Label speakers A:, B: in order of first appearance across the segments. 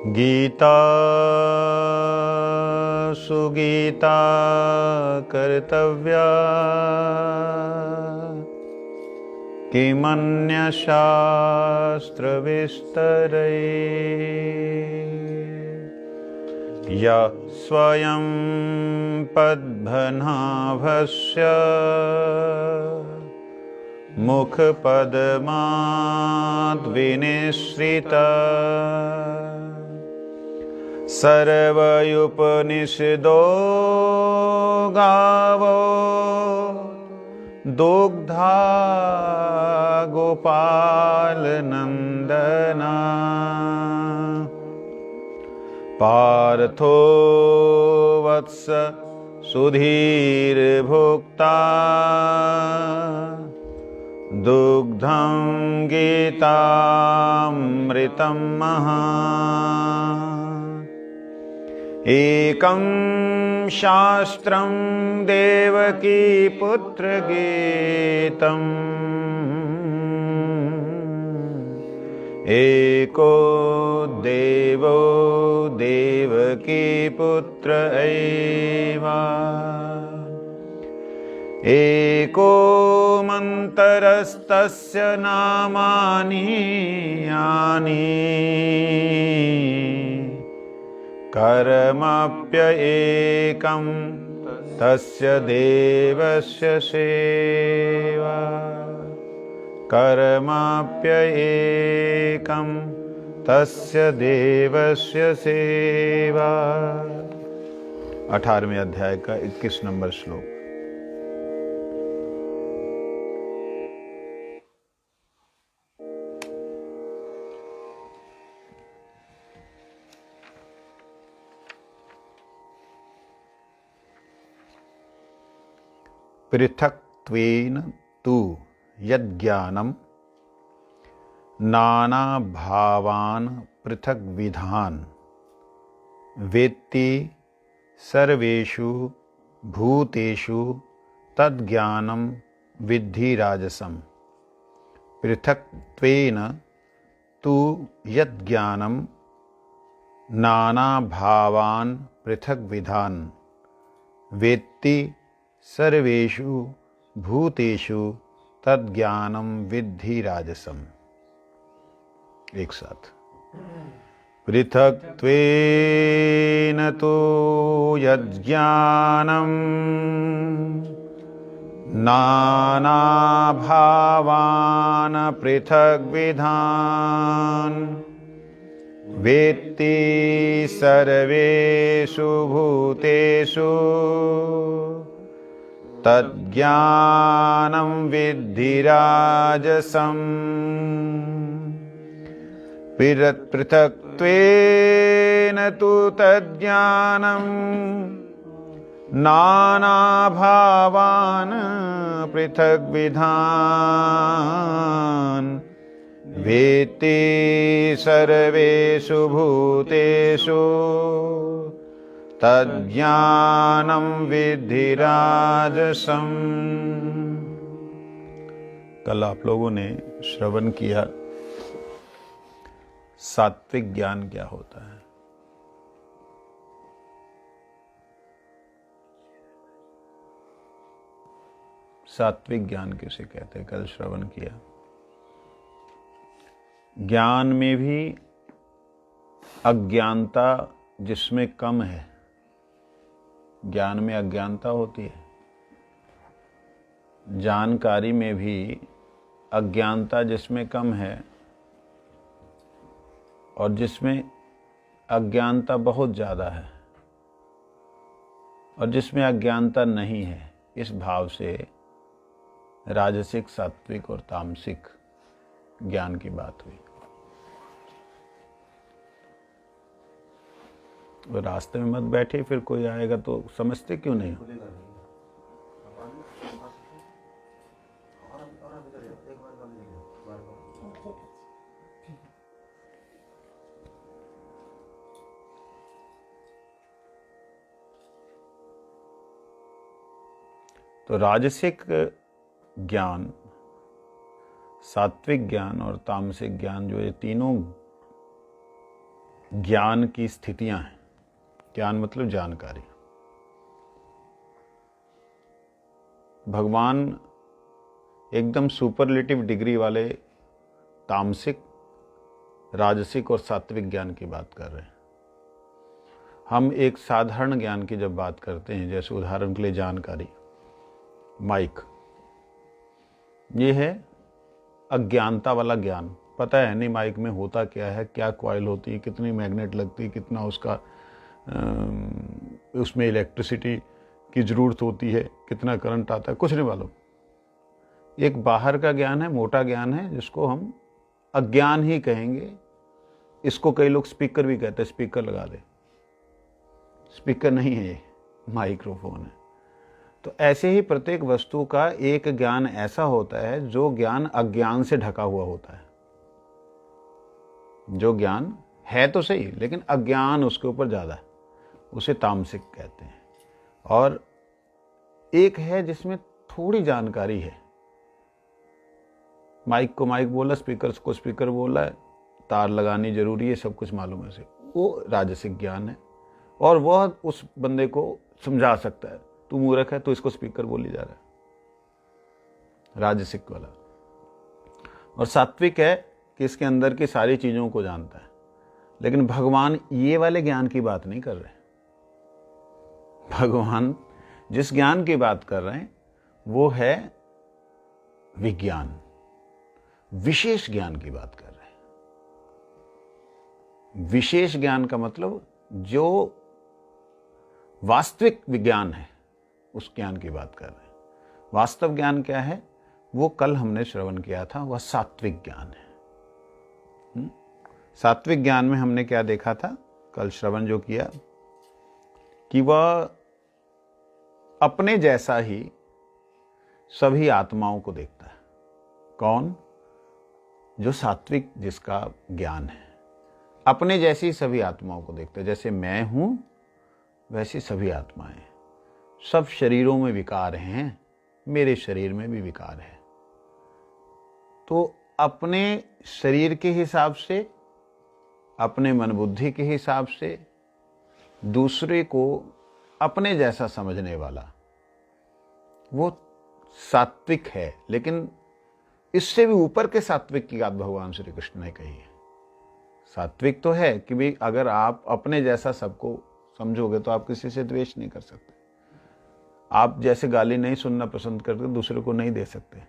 A: गीता सुगीता कर्तव्या किमन्यशास्त्रविस्तरै यः स्वयं पद्मनाभस्य मुखपद्माद्विनिसृतः सर्वयुपनिषदो गावो दुग्धा गोपालनन्दना पार्थो वत्स सुधीर्भोक्ता दुग्धं गीतामृतं महान् एकं शास्त्रं देवकी पुत्रगीतम् एको देवो देवकी पुत्र एव एको मन्तरस्तस्य नामानि यानि कर्मप्येकं तस्य देवस्य सेवा कर्मप्येकं तस्य देवस्य सेवा। 18वें अध्याय का 21 नंबर श्लोक। पृथक्त्वेन तु यज्ञानं नानाभावान् पृथग्विधान् वेत्ति सर्वेषु भूतेषु तद्ज्ञानं विद्धि राजसम्। पृथक्त्वेन तु यज्ञानं नानाभावान् पृथग्विधान् वेत्ति सर्वेषु भूतेषु तद्ज्ञानं विद्धि राजसम्। एक साथ। पृथक्त्वेन तु यज्ञानं नानाभावान् पृथग्विधान् वेत्ति सर्वेषु भूतेषु तद्ज्ञानं विद्धि राजसम्। पृथक्त्वेन तु तद्ज्ञानं नानाभावान् पृथग्विधान् वेत्ति सर्वेषु भूतेषु तद्ज्ञानं विद्धि राजसम्। कल आप लोगों ने श्रवण किया सात्विक ज्ञान क्या होता है। सात्विक ज्ञान किसे कहते हैं, कल श्रवण किया। ज्ञान में भी अज्ञानता जिसमें कम है, ज्ञान में अज्ञानता होती है। जानकारी में भी अज्ञानता जिसमें कम है और जिसमें अज्ञानता बहुत ज़्यादा है और जिसमें अज्ञानता नहीं है, इस भाव से राजसिक, सात्विक और तामसिक ज्ञान की बात हुई। वो रास्ते में मत बैठे, फिर कोई आएगा तो समझते क्यों नहीं हो। तो राजसिक ज्ञान, सात्विक ज्ञान और तामसिक ज्ञान, जो ये तीनों ज्ञान की स्थितियां हैं। ज्ञान मतलब जानकारी। भगवान एकदम सुपरलेटिव डिग्री वाले तामसिक, राजसिक और सात्विक ज्ञान की बात कर रहे हैं। हम एक साधारण ज्ञान की जब बात करते हैं, जैसे उदाहरण के लिए जानकारी, माइक, ये है अज्ञानता वाला ज्ञान। पता है नहीं माइक में होता क्या है, क्या कॉइल होती है, कितनी मैग्नेट लगती है, कितना उसका उसमें इलेक्ट्रिसिटी की ज़रूरत होती है, कितना करंट आता है, कुछ नहीं मालूम। एक बाहर का ज्ञान है, मोटा ज्ञान है, जिसको हम अज्ञान ही कहेंगे। इसको कई लोग स्पीकर भी कहते हैं, स्पीकर लगा दे। स्पीकर नहीं है, ये माइक्रोफोन है। तो ऐसे ही प्रत्येक वस्तु का एक ज्ञान ऐसा होता है जो ज्ञान अज्ञान से ढका हुआ होता है। जो ज्ञान है तो सही, लेकिन अज्ञान उसके ऊपर ज्यादा है, उसे तामसिक कहते हैं। और एक है जिसमें थोड़ी जानकारी है, माइक को माइक बोला, स्पीकर को स्पीकर बोला, तार लगानी जरूरी है, सब कुछ मालूम है, से वो राजसिक ज्ञान है। और वह उस बंदे को समझा सकता है, तू मूर्ख है, तो इसको स्पीकर बोली जा रहा है, राजसिक वाला। और सात्विक है कि इसके अंदर की सारी चीजों को जानता है। लेकिन भगवान ये वाले ज्ञान की बात नहीं कर रहे। भगवान जिस ज्ञान की बात कर रहे हैं वो है विज्ञान, विशेष ज्ञान की बात कर रहे हैं। विशेष ज्ञान का मतलब जो वास्तविक विज्ञान है, उस ज्ञान की बात कर रहे हैं। वास्तव ज्ञान क्या है, वो कल हमने श्रवण किया था, वह सात्विक ज्ञान है। सात्विक ज्ञान में हमने क्या देखा था, कल श्रवण जो किया, कि वह अपने जैसा ही सभी आत्माओं को देखता है। कौन? जो सात्विक जिसका ज्ञान है, अपने जैसी सभी आत्माओं को देखता है। जैसे मैं हूं वैसी सभी आत्माएं। सब शरीरों में विकार हैं, मेरे शरीर में भी विकार है। तो अपने शरीर के हिसाब से, अपने मन बुद्धि के हिसाब से दूसरे को अपने जैसा समझने वाला वो सात्विक है। लेकिन इससे भी ऊपर के सात्विक की बात भगवान श्री कृष्ण ने कही है। सात्विक तो है कि भाई अगर आप अपने जैसा सबको समझोगे तो आप किसी से द्वेष नहीं कर सकते। आप जैसे गाली नहीं सुनना पसंद करते, दूसरे को नहीं दे सकते।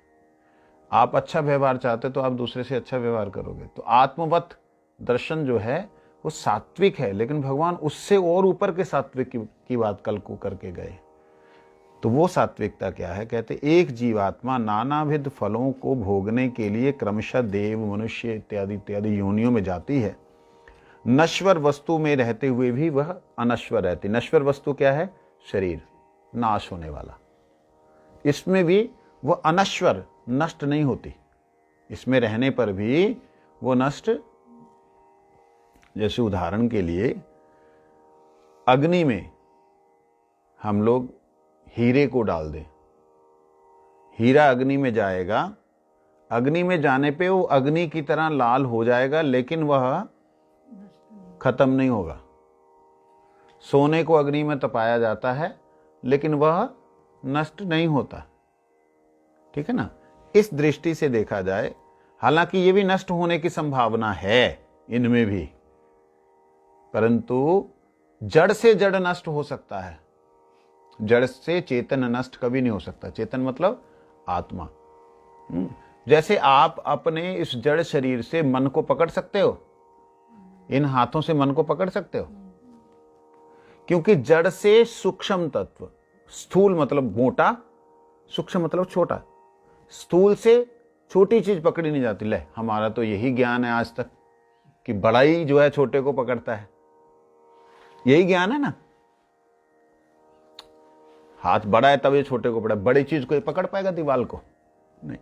A: आप अच्छा व्यवहार चाहते तो आप दूसरे से अच्छा व्यवहार करोगे। तो आत्मवत दर्शन जो है वो सात्विक है। लेकिन भगवान उससे और ऊपर के सात्विक की बात कल को करके गए। तो वो सात्विकता क्या है? कहते एक जीवात्मा नानाविध फलों को भोगने के लिए क्रमशः देव, मनुष्य इत्यादि इत्यादि योनियों में जाती है। नश्वर वस्तु में रहते हुए भी वह अनश्वर रहती। नश्वर वस्तु क्या है? शरीर, नाश होने वाला। इसमें भी वह अनश्वर, नष्ट नहीं होती। इसमें रहने पर भी वो नष्ट, जैसे उदाहरण के लिए अग्नि में हम लोग हीरे को डाल दें, हीरा अग्नि में जाएगा, अग्नि में जाने पे वो अग्नि की तरह लाल हो जाएगा, लेकिन वह खत्म नहीं होगा। सोने को अग्नि में तपाया जाता है, लेकिन वह नष्ट नहीं होता। ठीक है ना? इस दृष्टि से देखा जाए, हालांकि ये भी नष्ट होने की संभावना है इनमें भी, परंतु जड़ से जड़ नष्ट हो सकता है। जड़ से चेतन नष्ट कभी नहीं हो सकता। चेतन मतलब आत्मा। जैसे आप अपने इस जड़ शरीर से मन को पकड़ सकते हो, इन हाथों से मन को पकड़ सकते हो, क्योंकि जड़ से सूक्ष्म तत्व, स्थूल मतलब मोटा, सूक्ष्म मतलब छोटा, स्थूल से छोटी चीज पकड़ी नहीं जाती। ले, हमारा तो यही ज्ञान है आज तक कि बड़ा ही जो है छोटे को पकड़ता है। यही ज्ञान है ना, हाथ बड़ा है तब ये छोटे को पकड़ा। बड़ी चीज को पकड़ पाएगा दीवार को? नहीं।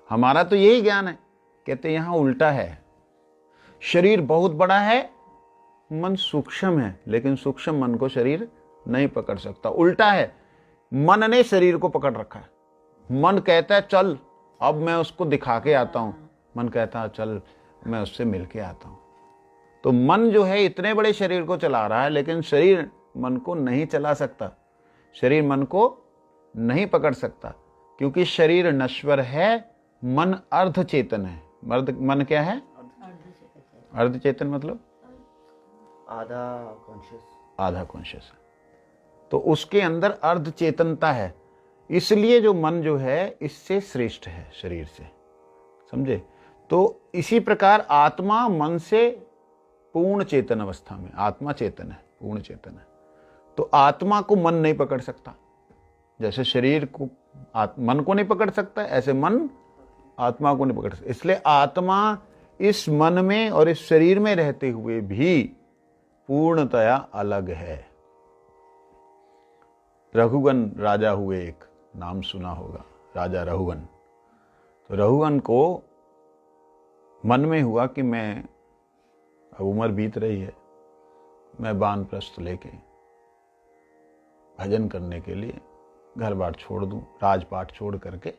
A: हमारा तो यही ज्ञान है। कहते यहां उल्टा है, शरीर बहुत बड़ा है, मन सूक्ष्म है, लेकिन सूक्ष्म मन को शरीर नहीं पकड़ सकता। उल्टा है, मन ने शरीर को पकड़ रखा है। मन कहता है चल अब मैं उसको दिखा के आता हूं, मन कहता है चल मैं उससे मिल के आता हूं। तो मन जो है इतने बड़े शरीर को चला रहा है, लेकिन शरीर मन को नहीं चला सकता, शरीर मन को नहीं पकड़ सकता, क्योंकि शरीर नश्वर है, मन अर्ध चेतन है। मन क्या है? अर्ध चेतन मतलब आधा कॉन्शियस। तो उसके अंदर अर्ध चेतनता है, इसलिए जो मन जो है इससे श्रेष्ठ है शरीर से, समझे? तो इसी प्रकार आत्मा मन से पूर्ण चेतन अवस्था में, आत्मा चेतन है, पूर्ण चेतन है। तो आत्मा को मन नहीं पकड़ सकता, जैसे शरीर को मन को नहीं पकड़ सकता, ऐसे मन आत्मा को नहीं पकड़ सकता। इसलिए आत्मा इस मन में और इस शरीर में रहते हुए भी पूर्णतया अलग है। रघुगन राजा हुए, एक नाम सुना होगा, राजा रघुगन। तो रघुगन को मन में हुआ कि मैं, अब उम्र बीत रही है, मैं वानप्रस्थ लेके भजन करने के लिए घर बार छोड़ दूं, राजपाट छोड़ करके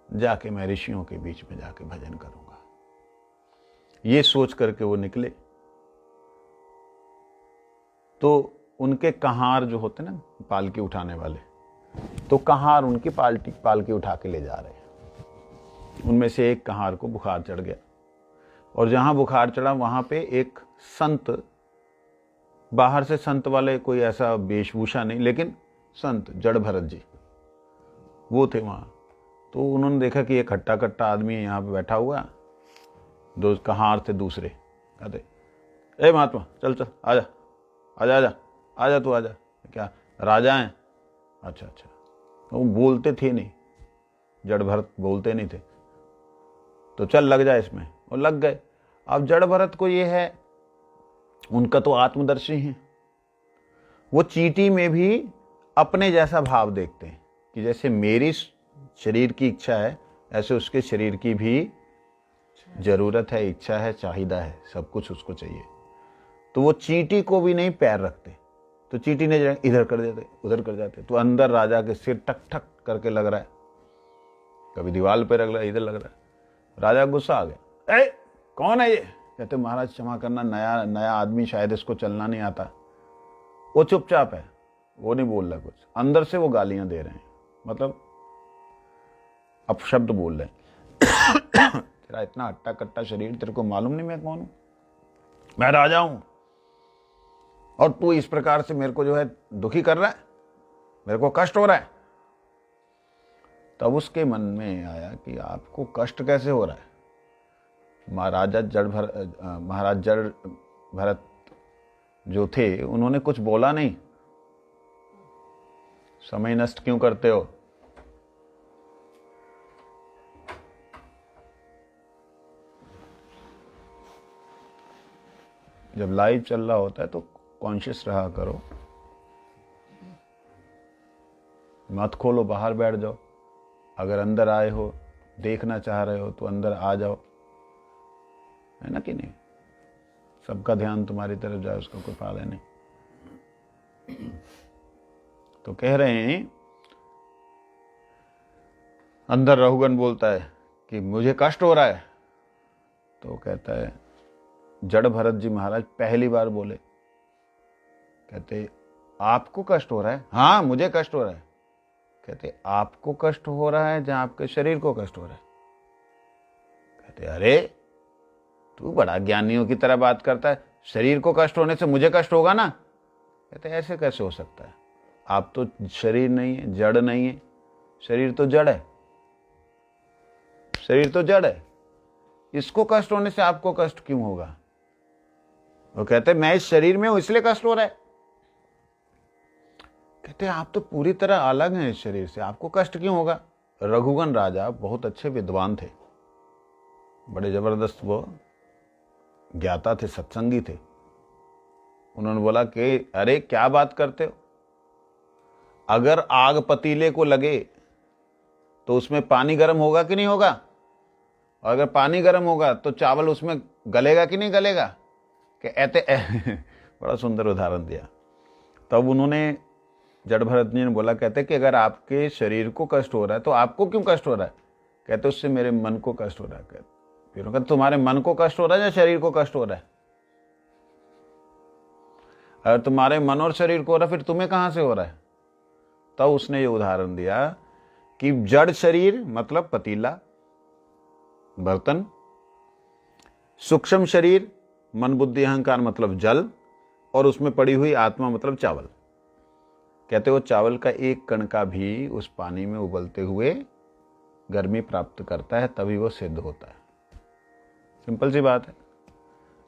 A: जाके मैं ऋषियों के बीच में जाके भजन करूंगा। ये सोच करके वो निकले। तो उनके कहार जो होते ना, पालकी उठाने वाले, तो कहार उनकी पालकी उठा के ले जा रहे हैं। उनमें से एक कहार को बुखार चढ़ गया, और जहां बुखार चढ़ा वहां पे एक संत, बाहर से संत वाले, कोई ऐसा वेशभूषा नहीं, लेकिन संत जड़ भरत जी वो थे वहां। तो उन्होंने देखा कि एक हट्टा कट्टा आदमी यहाँ पे बैठा हुआ, दो कहार थे दूसरे, कहते ए महात्मा चल चल आजा आजा आजा आजा, तू आजा। क्या राजा हैं? अच्छा अच्छा। वो बोलते थे नहीं, जड़ भरत बोलते नहीं थे, तो चल लग जाए इसमें, और लग गए। अब जड़ भरत को ये है, उनका तो आत्मदर्शी है, वो चींटी में भी अपने जैसा भाव देखते हैं कि जैसे मेरी शरीर की इच्छा है, ऐसे उसके शरीर की भी जरूरत है, इच्छा है, चाहिदा है, सब कुछ उसको चाहिए। तो वो चींटी को भी नहीं पैर रखते, तो चींटी ने इधर कर देते, उधर कर जाते। तो अंदर राजा के सिर टक ठक करके लग रहा है, कभी दीवार पे लग रहा है, इधर लग रहा है। राजा गुस्सा आ गया, ए कौन है ये? कहते महाराज क्षमा करना, नया नया आदमी, शायद इसको चलना नहीं आता। वो चुपचाप है, वो नहीं बोल रहा कुछ, अंदर से वो गालियां दे रहे हैं, मतलब अपशब्द बोल रहे हैं। तेरा इतना हट्टा कट्टा शरीर, तेरे को मालूम नहीं मैं कौन हूं? मैं राजा हूं, और तू इस प्रकार से मेरे को जो है दुखी कर रहा है, मेरे को कष्ट हो रहा है। तब उसके मन में आया कि आपको कष्ट कैसे हो रहा है? महाराज जड़ भरत जो थे, उन्होंने कुछ बोला नहीं, समय नष्ट क्यों करते हो? जब लाइव चल रहा होता है तो कॉन्शियस रहा करो, मत खोलो, बाहर बैठ जाओ। अगर अंदर आए हो, देखना चाह रहे हो, तो अंदर आ जाओ, है ना कि नहीं? सबका ध्यान तुम्हारी तरफ जाए, उसका कोई फायदा नहीं। तो कह रहे हैं, अंदर रघुगन बोलता है कि मुझे कष्ट हो रहा है। तो कहता है, जड़ भरत जी महाराज पहली बार बोले, कहते आपको कष्ट हो रहा है? हाँ मुझे कष्ट हो रहा है। कहते आपको कष्ट हो रहा है जहां आपके शरीर को कष्ट हो रहा है? कहते अरे तू बड़ा ज्ञानियों की तरह बात करता है, शरीर को कष्ट होने से मुझे कष्ट होगा ना? कहते ऐसे कैसे हो सकता है? आप तो शरीर नहीं है, जड़ नहीं है, शरीर तो जड़ है, शरीर तो जड़ है, इसको कष्ट होने से आपको कष्ट क्यों होगा? वो कहते मैं इस शरीर में हूं इसलिए कष्ट हो रहा है। कहते आप तो पूरी तरह अलग हैं इस शरीर से, आपको कष्ट क्यों होगा? रघुगन राजा बहुत अच्छे विद्वान थे, बड़े जबरदस्त वो ज्ञाता थे, सत्संगी थे। उन्होंने बोला कि अरे क्या बात करते हो, अगर आग पतीले को लगे तो उसमें पानी गर्म होगा कि नहीं होगा? और अगर पानी गर्म होगा तो चावल उसमें गलेगा कि नहीं गलेगा? कि बड़ा सुंदर उदाहरण दिया। तब उन्होंने, जड़ भरत जी ने बोला, कहते कि अगर आपके शरीर को कष्ट हो रहा है तो आपको क्यों कष्ट हो रहा है? कहते उससे मेरे मन को कष्ट हो रहा है। फिर कहते तुम्हारे मन को कष्ट हो रहा है या शरीर को कष्ट हो रहा है? अगर तुम्हारे मन और शरीर को हो रहा, फिर तुम्हें कहां से हो रहा है? तब उसने ये उदाहरण दिया कि जड़ शरीर मतलब पतीला, बर्तन, सूक्ष्म शरीर मन बुद्धि अहंकार मतलब जल, और उसमें पड़ी हुई आत्मा मतलब चावल। कहते हो चावल का एक कण का भी उस पानी में उबलते हुए गर्मी प्राप्त करता है, तभी वो सिद्ध होता है। सिंपल सी बात है।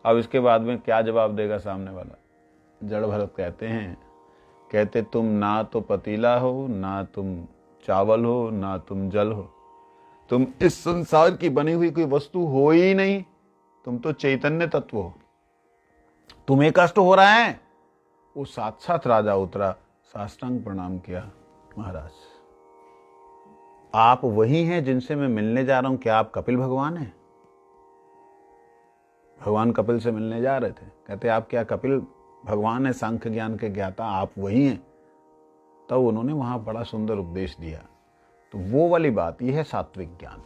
A: अब इसके बाद में क्या जवाब देगा सामने वाला? जड़ भरत कहते तुम ना तो पतीला हो, ना तुम चावल हो, ना तुम जल हो, तुम इस संसार की बनी हुई कोई वस्तु हो ही नहीं, तुम तो चैतन्य तत्व हो। तुम्हें कष्ट हो रहा है? वो साक्षात राजा उतरा, साष्टांग प्रणाम किया, महाराज आप वही हैं जिनसे मैं मिलने जा रहा हूं। क्या आप कपिल भगवान हैं? भगवान कपिल से मिलने जा रहे थे। कहते आप क्या कपिल भगवान है, सांख्य ज्ञान के ज्ञाता, आप वही हैं? तब उन्होंने वहां बड़ा सुंदर उपदेश दिया। तो वो वाली बात, यह है सात्विक ज्ञान।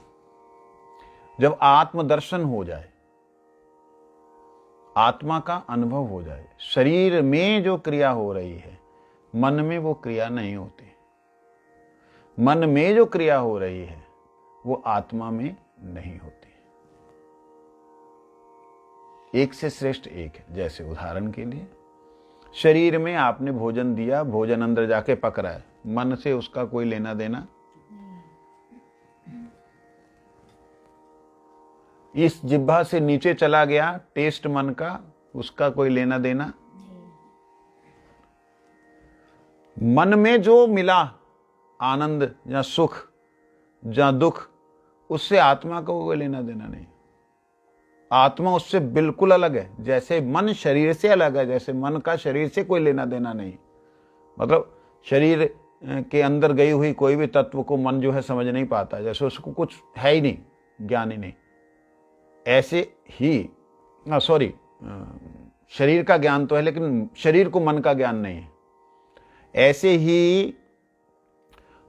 A: जब आत्मदर्शन हो जाए, आत्मा का अनुभव हो जाए, शरीर में जो क्रिया हो रही है मन में वो क्रिया नहीं होती, मन में जो क्रिया हो रही है वो आत्मा में नहीं होती। एक से श्रेष्ठ एक है। जैसे उदाहरण के लिए शरीर में आपने भोजन दिया, भोजन अंदर जाके पक रहा है, मन से उसका कोई लेना देना, इस जिह्वा से नीचे चला गया टेस्ट मन का, उसका कोई लेना देना। मन में जो मिला आनंद या सुख या दुख, उससे आत्मा को कोई लेना देना नहीं। आत्मा उससे बिल्कुल अलग है। जैसे मन शरीर से अलग है, जैसे मन का शरीर से कोई लेना देना नहीं। मतलब शरीर के अंदर गई हुई कोई भी तत्व को मन जो है समझ नहीं पाता, जैसे उसको कुछ है ही नहीं, ज्ञान ही नहीं। ऐसे ही शरीर का ज्ञान तो है लेकिन शरीर को मन का ज्ञान नहीं है। ऐसे ही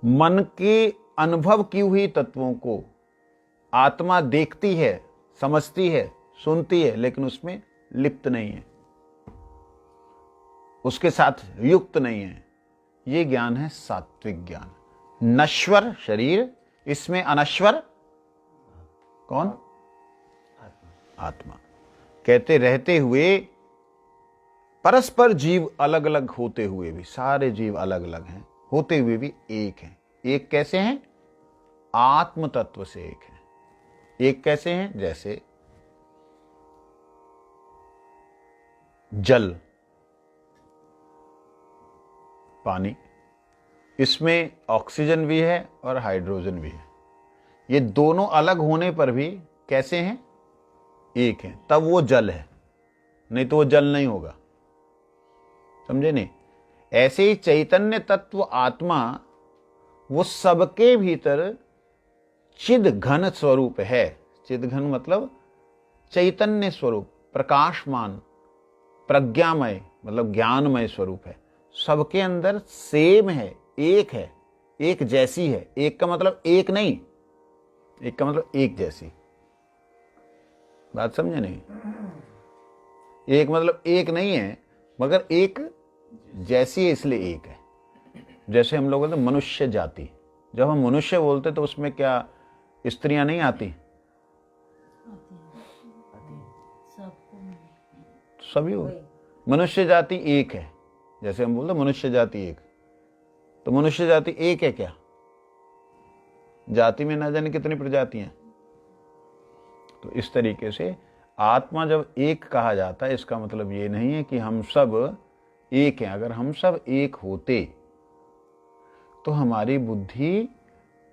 A: मन के अनुभव की हुई तत्वों को आत्मा देखती है, समझती है, सुनती है, लेकिन उसमें लिप्त नहीं है, उसके साथ युक्त नहीं है। ये ज्ञान है सात्विक ज्ञान। नश्वर शरीर, इसमें अनश्वर कौन? आत्मा। कहते रहते हुए परस्पर जीव अलग अलग होते हुए भी, सारे जीव अलग अलग हैं, होते हुए भी एक हैं। एक कैसे हैं? आत्म तत्व से एक है। एक कैसे हैं? जैसे जल, पानी, इसमें ऑक्सीजन भी है और हाइड्रोजन भी है। ये दोनों अलग होने पर भी कैसे हैं? एक है, तब वो जल है, नहीं तो वो जल नहीं होगा। समझे नहीं? ऐसे ही चैतन्य तत्व आत्मा वो सबके भीतर चिद घन स्वरूप है। चिद घन मतलब चैतन्य स्वरूप, प्रकाशमान, प्रज्ञामय मतलब ज्ञानमय स्वरूप है। सबके अंदर सेम है, एक है, एक जैसी है। एक का मतलब एक नहीं, एक का मतलब एक जैसी। बात समझे नहीं? एक मतलब एक नहीं है, मगर एक जैसी है, इसलिए एक है। जैसे हम लोग बोलते मनुष्य जाति, जब हम मनुष्य बोलते तो उसमें क्या स्त्रियां नहीं आती? सभी हो। मनुष्य जाति एक है। जैसे हम बोलते मनुष्य जाति एक, तो मनुष्य जाति एक है क्या? जाति में ना जाने कितनी प्रजातियां। तो इस तरीके से आत्मा जब एक कहा जाता है, इसका मतलब ये नहीं है कि हम सब एक हैं। अगर हम सब एक होते तो हमारी बुद्धि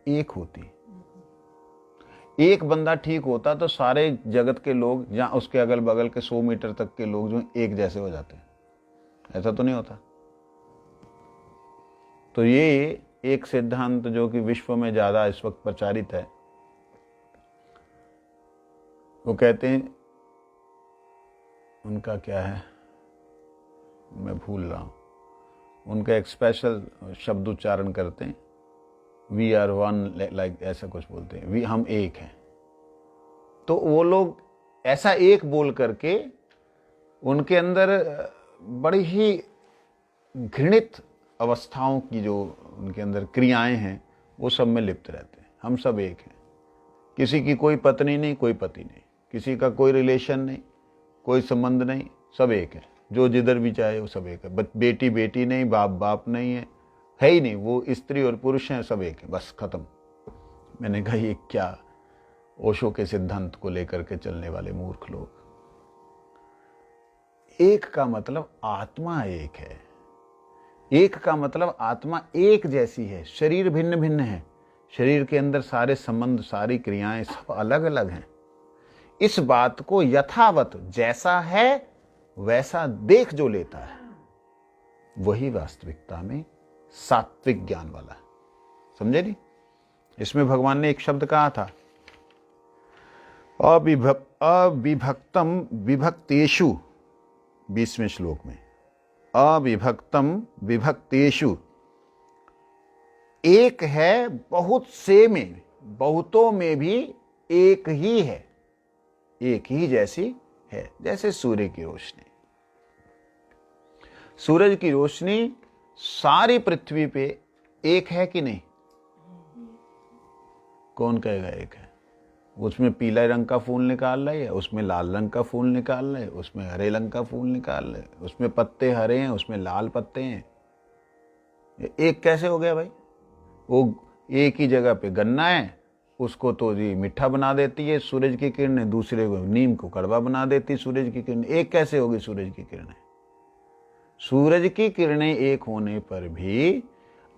A: एक होती। एक बंदा ठीक होता तो सारे जगत के लोग या उसके अगल बगल के 100 मीटर तक के लोग जो एक जैसे हो जाते हैं। ऐसा तो नहीं होता। तो ये एक सिद्धांत जो कि विश्व में ज्यादा इस वक्त प्रचारित है, वो कहते हैं, उनका क्या है मैं भूल रहा हूं, उनका एक स्पेशल शब्द उच्चारण करते हैं, वी आर वन, लाइक ऐसा कुछ बोलते हैं, वी, हम एक हैं। तो वो लोग ऐसा एक बोल करके उनके अंदर बड़ी ही घृणित अवस्थाओं की जो उनके अंदर क्रियाएं हैं वो सब में लिप्त रहते हैं। हम सब एक हैं, किसी की कोई पत्नी नहीं, कोई पति नहीं, किसी का कोई रिलेशन नहीं, कोई संबंध नहीं, सब एक है। जो जिधर भी चाहे वो सब एक है। बेटी बेटी नहीं, बाप बाप नहीं है ही नहीं, वो स्त्री और पुरुष हैं, सब एक है, बस खत्म। मैंने कहा ये क्या ओशो के सिद्धांत को लेकर के चलने वाले मूर्ख लोग। एक का मतलब आत्मा एक है, एक का मतलब आत्मा एक जैसी है, शरीर भिन्न भिन्न है, शरीर के अंदर सारे संबंध, सारी क्रियाएं सब अलग अलग हैं। इस बात को यथावत जैसा है वैसा देख जो लेता है वही वास्तविकता में सात्विक ज्ञान वाला है। समझे नहीं? इसमें भगवान ने एक शब्द कहा था, अविभक्तम विभक्तेषु, 20वें श्लोक में, अविभक्तम विभक्तेषु, एक है बहुत से में, बहुतों में भी एक ही है, एक ही जैसी है। जैसे सूर्य की रोशनी, सूरज की रोशनी सारी पृथ्वी पे एक है कि नहीं? कौन कहेगा एक है? उसमें पीला रंग का फूल निकाल रहे हैं, उसमें लाल रंग का फूल निकाल रहे हैं, उसमें हरे रंग का फूल निकाल रहे हैं, उसमें पत्ते हरे हैं, उसमें लाल पत्ते हैं। एक कैसे हो गया भाई? वो एक ही जगह पे गन्ना है, उसको तो जी मीठा बना देती है सूरज की किरणें, दूसरे को नीम को कड़वा बना देती है सूरज की किरणें। एक कैसे होगी सूरज की किरणें? सूरज की किरणें एक होने पर भी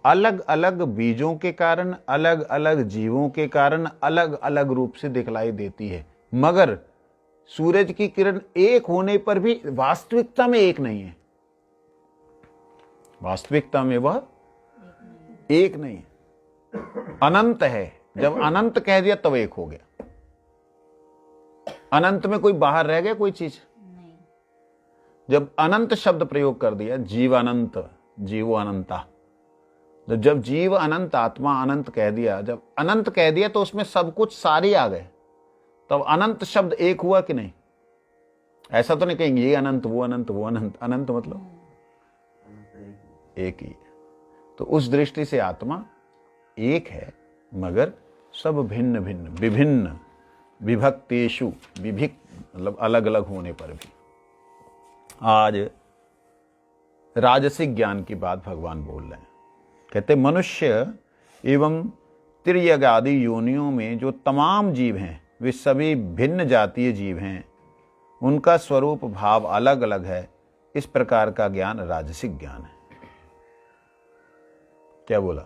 A: अलग अलग बीजों के कारण, अलग अलग जीवों के कारण अलग अलग रूप से दिखलाई देती है, मगर सूरज की किरण एक होने पर भी वास्तविकता में एक नहीं है। वास्तविकता में वह एक नहीं है, अनंत है। जब अनंत कह दिया तब एक हो गया। अनंत में कोई बाहर रह गया कोई चीज? नहीं। जब अनंत शब्द प्रयोग कर दिया, जीव अनंत, जीवो अनंता, तो जब जीव अनंत, आत्मा अनंत कह दिया, जब अनंत कह दिया तो उसमें सब कुछ सारे आ गए, तब अनंत शब्द एक हुआ कि नहीं? ऐसा तो नहीं कहेंगे ये अनंत वो अनंत वो अनंत, अनंत मतलब एक ही। तो उस दृष्टि से आत्मा एक है, मगर सब भिन्न भिन्न, विभिन्न, विभक्तेषु, विभिक्त मतलब अलग अलग होने पर भी। आज राजसिक ज्ञान की बात भगवान बोल रहे हैं। कहते मनुष्य एवं तिर्यक आदि योनियों में जो तमाम जीव हैं वे सभी भिन्न जातीय जीव हैं, उनका स्वरूप भाव अलग अलग है। इस प्रकार का ज्ञान राजसिक ज्ञान है। क्या बोला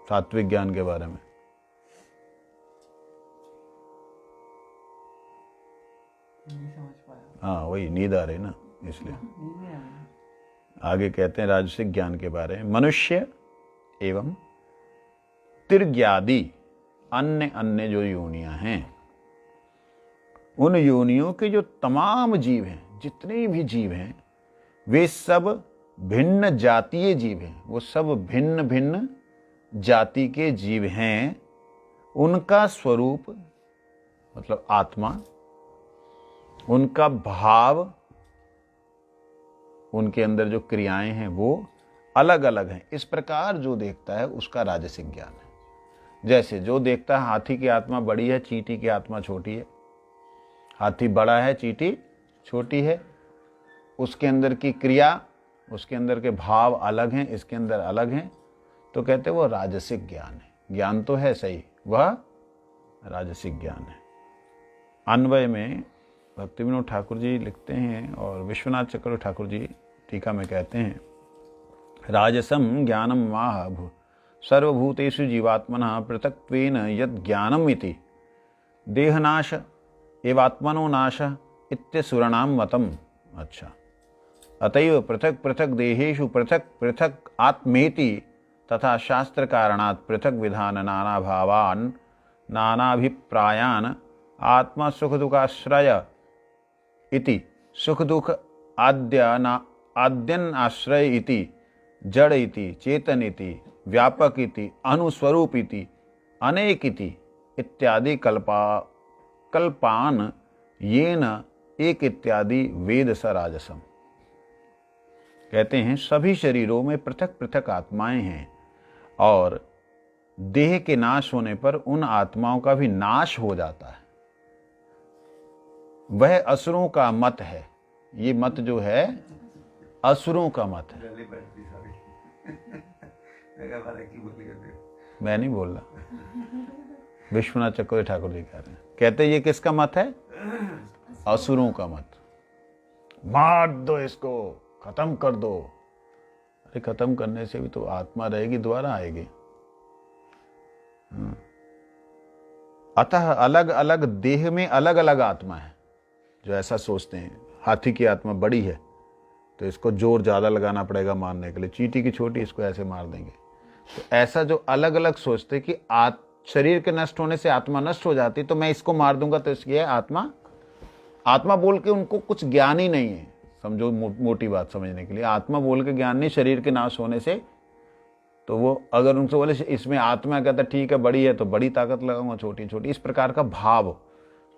A: सात्विक ज्ञान के बारे में?
B: नहीं समझ पाया।
A: हाँ वही नींद आ रही ना, इसलिए आगे कहते हैं राजसिक ज्ञान के बारे में। मनुष्य एवं तिर्ग्यादि अन्य अन्य जो योनियां हैं, उन योनियों के जो तमाम जीव हैं, जितने भी जीव हैं, वे सब भिन्न जातीय जीव हैं। वो सब भिन्न भिन्न जाति के जीव हैं। उनका स्वरूप मतलब आत्मा, उनका भाव, उनके अंदर जो क्रियाएं हैं वो अलग अलग हैं। इस प्रकार जो देखता है उसका राजसिक ज्ञान है। जैसे जो देखता है हाथी की आत्मा बड़ी है, चींटी की आत्मा छोटी है, हाथी बड़ा है, चींटी छोटी है, उसके अंदर की क्रिया, उसके अंदर के भाव अलग हैं, इसके अंदर अलग हैं, तो कहते वो राजसिक ज्ञान है। ज्ञान तो है सही, वह राजसिक ज्ञान है। अन्वय में भक्ति विनोद ठाकुर जी लिखते हैं और विश्वनाथ चक्र ठाकुर जी टीका में कहते हैं, राजसम ज्ञानम माह सर्वभूतेषु जीवात्मनः पृथक्त्वेन यद् ज्ञानम इति देहनाश एवात्मनो नाश इत्यसुराणाम मतम। अच्छा, अतएव पृथक पृथक देहेषु पृथक पृथक आत्मेति तथा शास्त्र कारणात् पृथक विधान नाना भावान नानाभिप्रायान आत्मा सुख दुखाश्रय इति सुख दुख आद्यन आश्रय इति जड़ इति चेतन इति व्यापक इति अनुस्वरूप इति अनेक इति इत्यादि कल्पान येन एक इत्यादि वेद स राजसम। कहते हैं सभी शरीरों में पृथक पृथक आत्माएं हैं और देह के नाश होने पर उन आत्माओं का भी नाश हो जाता है। वह असुरों का मत है। ये मत जो है असुरों का मत है। मैं नहीं बोल रहा, विश्वनाथ चक्रवर्ती ठाकुर जी कह रहे हैं। कहते ये किसका मत है? असुरों का मत। मार दो इसको, खत्म कर दो। अरे खत्म करने से भी तो आत्मा रहेगी, दोबारा आएगी। अतः अलग अलग देह में अलग अलग आत्मा है। जो ऐसा सोचते हैं हाथी की आत्मा बड़ी है तो इसको जोर ज्यादा लगाना पड़ेगा मारने के लिए, चींटी की छोटी, इसको ऐसे मार देंगे। तो ऐसा जो अलग अलग सोचते कि शरीर के नष्ट होने से आत्मा नष्ट हो जाती, तो मैं इसको मार दूंगा तो इसकी आत्मा आत्मा बोल के उनको कुछ ज्ञान ही नहीं है। समझो, मोटी बात समझने के लिए, आत्मा बोल के ज्ञान नहीं, शरीर के नाश होने से। तो वो अगर उनसे बोले इसमें आत्मा, कहता ठीक है बड़ी है तो बड़ी ताकत लगाऊंगा, छोटी छोटी, इस प्रकार का भाव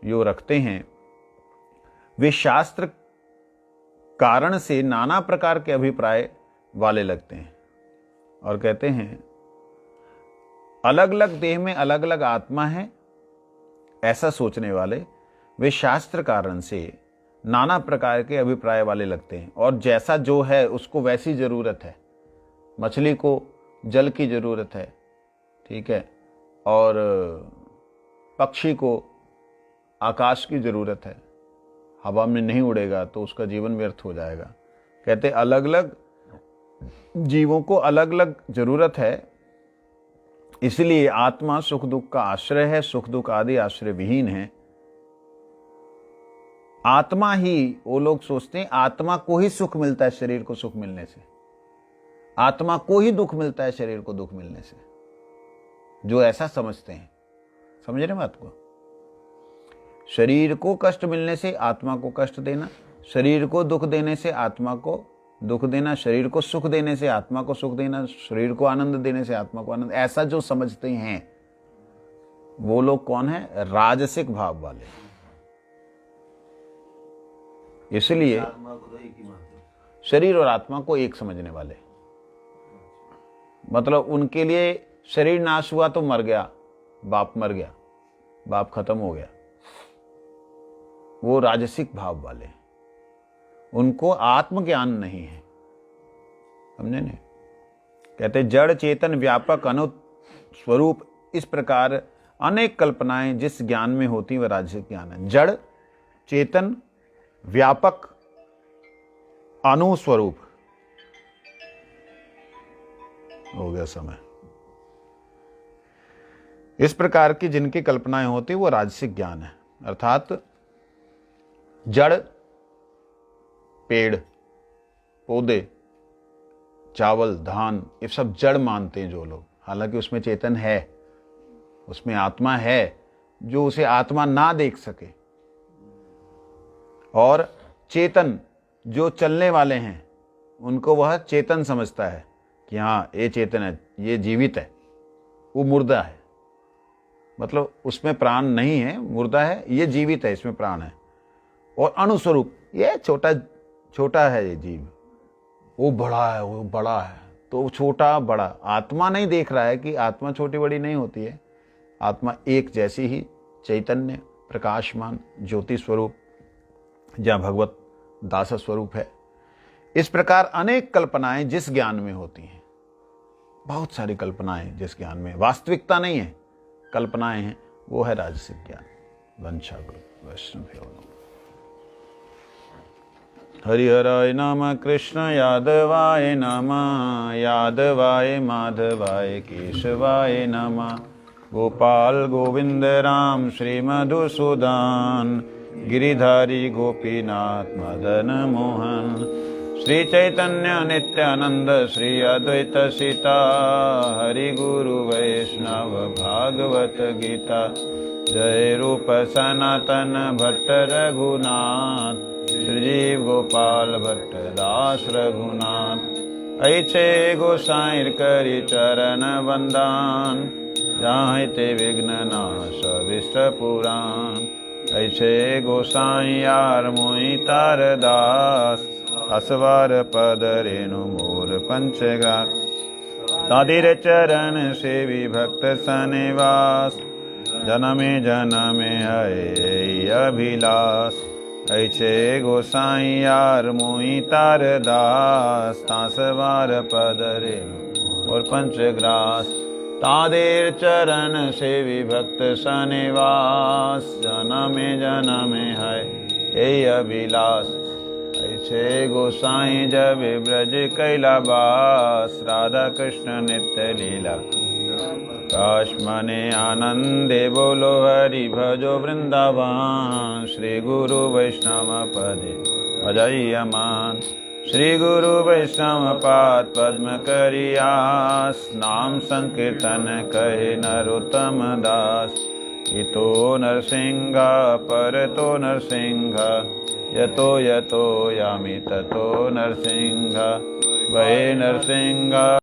A: जो रखते हैं वे शास्त्र कारण से नाना प्रकार के अभिप्राय वाले लगते हैं। और कहते हैं अलग अलग देह में अलग अलग आत्मा है, ऐसा सोचने वाले वे शास्त्र कारण से नाना प्रकार के अभिप्राय वाले लगते हैं। और जैसा जो है उसको वैसी जरूरत है। मछली को जल की जरूरत है, ठीक है, और पक्षी को आकाश की जरूरत है। हवा में नहीं उड़ेगा तो उसका जीवन व्यर्थ हो जाएगा। कहते अलग अलग जीवों को अलग अलग जरूरत है, इसलिए आत्मा सुख दुख का आश्रय है, सुख दुख आदि आश्रय विहीन है। आत्मा ही, वो लोग सोचते हैं आत्मा को ही सुख मिलता है शरीर को सुख मिलने से, आत्मा को ही दुख मिलता है शरीर को दुख मिलने से। जो ऐसा समझते हैं, समझ रहे बात को? शरीर को कष्ट मिलने से आत्मा को कष्ट देना, शरीर को दुख देने से आत्मा को दुख देना, शरीर को सुख देने से आत्मा को सुख देना, शरीर को आनंद देने से आत्मा को आनंद, ऐसा जो समझते हैं वो लोग कौन है? राजसिक भाव वाले। इसलिए शरीर और आत्मा को एक समझने वाले, मतलब उनके लिए शरीर नाश हुआ तो मर गया, बाप मर गया, बाप खत्म हो गया। वो राजसिक भाव वाले, उनको आत्मज्ञान नहीं है। समझे नहीं? कहते जड़ चेतन व्यापक अनुत स्वरूप, इस प्रकार अनेक कल्पनाएं जिस ज्ञान में होती वह राजसिक ज्ञान है। जड़ चेतन व्यापक अनुस्वरूप, हो गया समय, इस प्रकार की जिनकी कल्पनाएं होती वो राजसिक ज्ञान है। अर्थात जड़, पेड़ पौधे, चावल धान, ये सब जड़ मानते हैं जो लोग, हालांकि उसमें चेतन है, उसमें आत्मा है, जो उसे आत्मा ना देख सके। और चेतन जो चलने वाले हैं उनको वह चेतन समझता है कि हाँ ये चेतन है, ये जीवित है, वो मुर्दा है, मतलब उसमें प्राण नहीं है, मुर्दा है, ये जीवित है, इसमें प्राण है। और अणुस्वरूप, ये छोटा छोटा है, ये जीव, वो बड़ा है, वो बड़ा है, तो छोटा बड़ा। आत्मा नहीं देख रहा है कि आत्मा छोटी बड़ी नहीं होती है, आत्मा एक जैसी ही चैतन्य प्रकाशमान ज्योति स्वरूप, जहाँ भगवत दास स्वरूप है। इस प्रकार अनेक कल्पनाएं जिस ज्ञान में होती हैं, बहुत सारी कल्पनाएं जिस ज्ञान में, वास्तविकता नहीं है, कल्पनाएं हैं, वो है राजसिक ज्ञान। वंशा गुरु वैष्णव। हरिहराय नमः, कृष्ण यादवाय नमः, यादवाय माधवाय केशवाय नमः, गोपाल गोविंद राम श्री मधुसूदन, गिरिधारी गोपीनाथ मदन मोहन, श्री चैतन्य नित्यानंद श्री अद्वैत सीता, हरि गुरु वैष्णव भागवत गीता। जय रूप सनातन भट्ट रघुनाथ, श्रीजीव गोपाल भट्ट दास रघुनाथ। ऐचे गोसाइर करी चरण वंदन, जहाँ ते विघ्न नाश विष्ट पुराण। ऐसे गोसाई यार मोहि तार दास, असवार पद रेणु मोर पंचग्रास तादिर चरण सेवी भक्त सनिवास जनमे जनमे है अभिलाष ऐछे गोसाई यार मोहि तार दास तासवार पद रेणु और पंचग्रास तादेर चरण सेवी भक्त सनिवास जनमे जनमे है ये अभिलाष ऐछे गोसाई जब ब्रज कैलाबास राधा कृष्ण नित्य लीला काश मने आनंदे बोलो हरि भजो वृंदावन श्री गुरु वैष्णव पदे भजयमान श्री गुरु वैष्णव पाद पद्म करियास नाम संकीर्तन कहे नरोत्तम दास इतो नरसिंह परतो नरसिंह यतो यतो यामि ततो नरसिंह वै नरसिंह